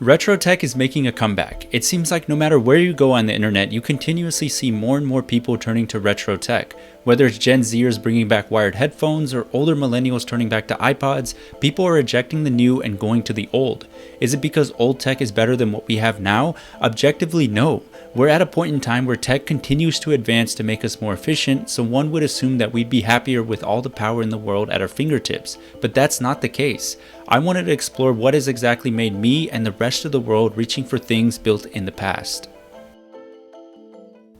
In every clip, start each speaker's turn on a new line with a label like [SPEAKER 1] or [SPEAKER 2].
[SPEAKER 1] Retro tech is making a comeback. It seems like no matter where you go on the internet, you continuously see more and more people turning to retro tech. Whether it's Gen Zers bringing back wired headphones or older millennials turning back to iPods, people are rejecting the new and going to the old. Is it because old tech is better than what we have now? Objectively, no. We're at a point in time where tech continues to advance to make us more efficient, so one would assume that we'd be happier with all the power in the world at our fingertips. But that's not the case. I wanted to explore what has exactly made me and the rest of the world reaching for things built in the past.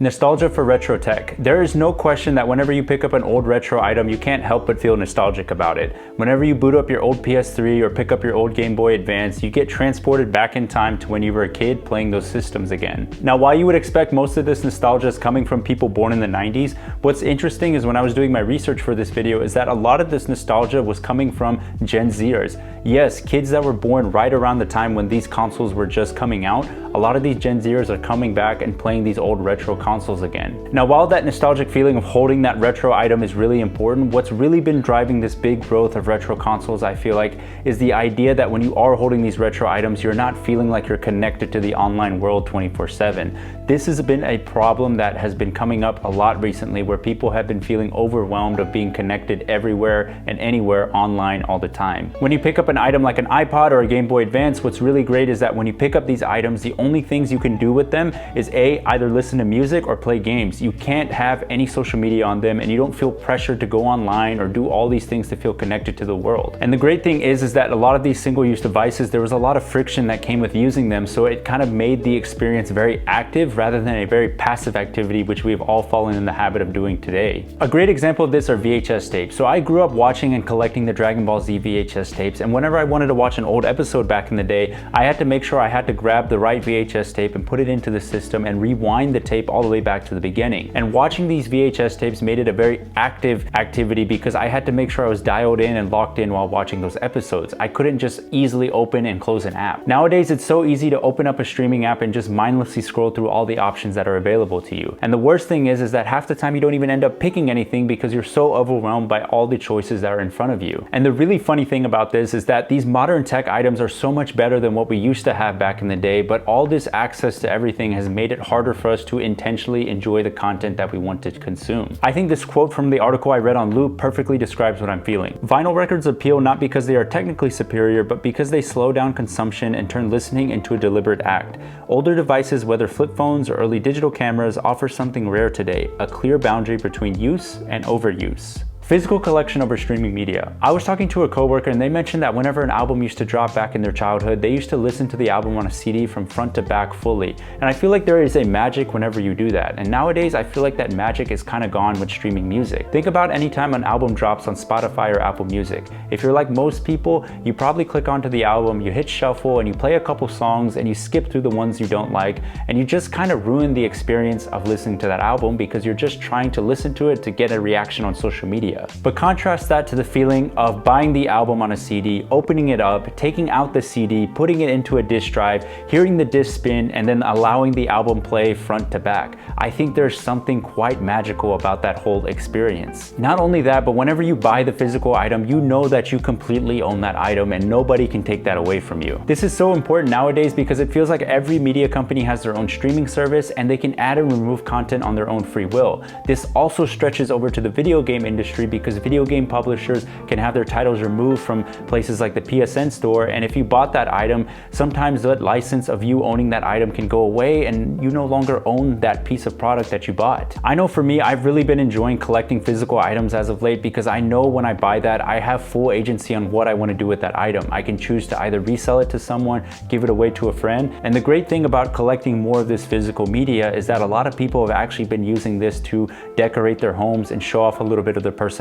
[SPEAKER 1] Nostalgia for retro tech. There is no question that whenever you pick up an old retro item, you can't help but feel nostalgic about it. Whenever you boot up your old PS3 or pick up your old Game Boy Advance, you get transported back in time to when you were a kid playing those systems again. Now, while you would expect most of this nostalgia is coming from people born in the 90s, what's interesting is when I was doing my research for this video is that a lot of this nostalgia was coming from Gen Zers. Yes, kids that were born right around the time when these consoles were just coming out, a lot of these Gen Zers are coming back and playing these old retro consoles again. Now, while that nostalgic feeling of holding that retro item is really important, what's really been driving this big growth of retro consoles, I feel like, is the idea that when you are holding these retro items, you're not feeling like you're connected to the online world 24/7. This has been a problem that has been coming up a lot recently, where people have been feeling overwhelmed of being connected everywhere and anywhere online all the time. When you pick up an item like an iPod or a Game Boy Advance, what's really great is that when you pick up these items, the only things you can do with them is either listen to music or play games. You can't have any social media on them, and you don't feel pressured to go online or do all these things to feel connected to the world. And the great thing is that a lot of these single-use devices, there was a lot of friction that came with using them, so it kind of made the experience very active rather than a very passive activity, which we've all fallen in the habit of doing today. A great example of this are VHS tapes. So I grew up watching and collecting the Dragon Ball Z VHS tapes, and whenever I wanted to watch an old episode back in the day, I had to make sure I had to grab the right VHS tape and put it into the system and rewind the tape all the way back to the beginning. And watching these VHS tapes made it a very active activity because I had to make sure I was dialed in and locked in while watching those episodes. I couldn't just easily open and close an app. Nowadays, it's so easy to open up a streaming app and just mindlessly scroll through all the options that are available to you. And the worst thing is that half the time you don't even end up picking anything because you're so overwhelmed by all the choices that are in front of you. And the really funny thing about this is that these modern tech items are so much better than what we used to have back in the day, but all this access to everything has made it harder for us to intentionally enjoy the content that we want to consume. I think this quote from the article I read on Loop perfectly describes what I'm feeling. Vinyl records appeal not because they are technically superior, but because they slow down consumption and turn listening into a deliberate act. Older devices, whether flip phones or early digital cameras, offer something rare today: a clear boundary between use and overuse. Physical collection over streaming media. I was talking to a coworker and they mentioned that whenever an album used to drop back in their childhood, they used to listen to the album on a CD from front to back fully. And I feel like there is a magic whenever you do that. And nowadays, I feel like that magic is kind of gone with streaming music. Think about any time an album drops on Spotify or Apple Music. If you're like most people, you probably click onto the album, you hit shuffle, and you play a couple songs, and you skip through the ones you don't like, and you just kind of ruin the experience of listening to that album because you're just trying to listen to it to get a reaction on social media. But contrast that to the feeling of buying the album on a CD, opening it up, taking out the CD, putting it into a disc drive, hearing the disc spin, and then allowing the album play front to back. I think there's something quite magical about that whole experience. Not only that, but whenever you buy the physical item, you know that you completely own that item and nobody can take that away from you. This is so important nowadays because it feels like every media company has their own streaming service and they can add and remove content on their own free will. This also stretches over to the video game industry because video game publishers can have their titles removed from places like the PSN store, and if you bought that item, sometimes that license of you owning that item can go away and you no longer own that piece of product that you bought. I know for me, I've really been enjoying collecting physical items as of late because I know when I buy that, I have full agency on what I want to do with that item. I can choose to either resell it to someone, give it away to a friend, and the great thing about collecting more of this physical media is that a lot of people have actually been using this to decorate their homes and show off a little bit of their personality.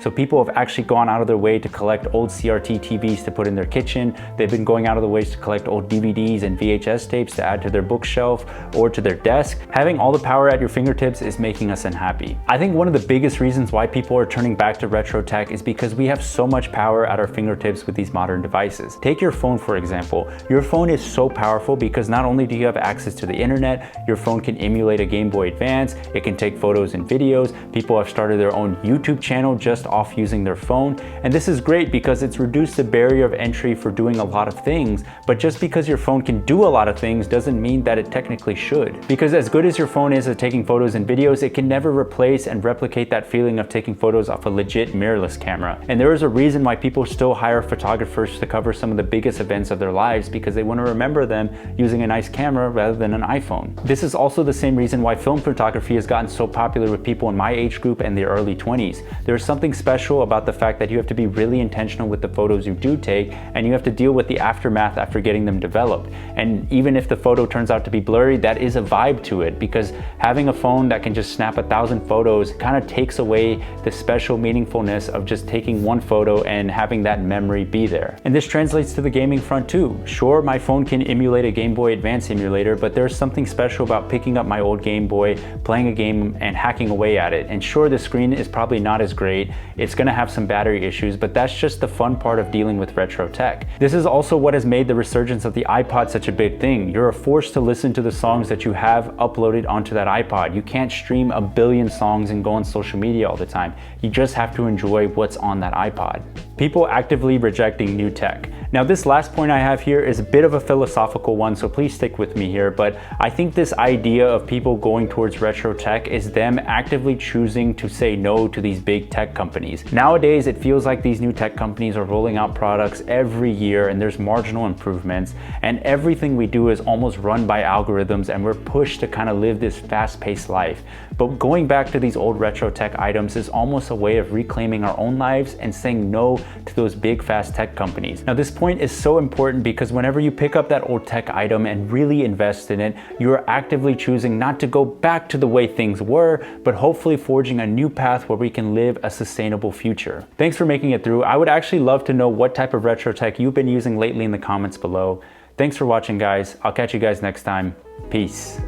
[SPEAKER 1] So people have actually gone out of their way to collect old CRT TVs to put in their kitchen. They've been going out of the ways to collect old DVDs and VHS tapes to add to their bookshelf or to their desk. Having all the power at your fingertips is making us unhappy. I think one of the biggest reasons why people are turning back to retro tech is because we have so much power at our fingertips with these modern devices. Take your phone, for example. Your phone is so powerful because not only do you have access to the internet, your phone can emulate a Game Boy Advance, it can take photos and videos. People have started their own YouTube YouTube channel just off using their phone. And this is great because it's reduced the barrier of entry for doing a lot of things. But just because your phone can do a lot of things doesn't mean that it technically should. Because as good as your phone is at taking photos and videos, it can never replace and replicate that feeling of taking photos off a legit mirrorless camera. And there is a reason why people still hire photographers to cover some of the biggest events of their lives, because they want to remember them using a nice camera rather than an iPhone. This is also the same reason why film photography has gotten so popular with people in my age group and the early 20s. There's something special about the fact that you have to be really intentional with the photos you do take, and you have to deal with the aftermath after getting them developed. And even if the photo turns out to be blurry, that is a vibe to it, because having a phone that can just snap 1,000 photos kind of takes away the special meaningfulness of just taking one photo and having that memory be there. And this translates to the gaming front too. Sure, my phone can emulate a Game Boy Advance emulator, but there's something special about picking up my old Game Boy, playing a game and hacking away at it. And sure, the screen is probably not as great. It's gonna have some battery issues, but that's just the fun part of dealing with retro tech. This is also what has made the resurgence of the iPod such a big thing. You're forced to listen to the songs that you have uploaded onto that iPod. You can't stream a billion songs and go on social media all the time. You just have to enjoy what's on that iPod. People actively rejecting new tech. Now, this last point I have here is a bit of a philosophical one, so please stick with me here, but I think this idea of people going towards retro tech is them actively choosing to say no to these big tech companies. Nowadays, it feels like these new tech companies are rolling out products every year and there's marginal improvements, and everything we do is almost run by algorithms, and we're pushed to kind of live this fast-paced life. But going back to these old retro tech items is almost a way of reclaiming our own lives and saying no to those big fast tech companies. Now, this point is so important because whenever you pick up that old tech item and really invest in it, you are actively choosing not to go back to the way things were, but hopefully forging a new path where we can live a sustainable future. Thanks for making it through. I would actually love to know what type of retro tech you've been using lately in the comments below. Thanks for watching, guys. I'll catch you guys next time. Peace.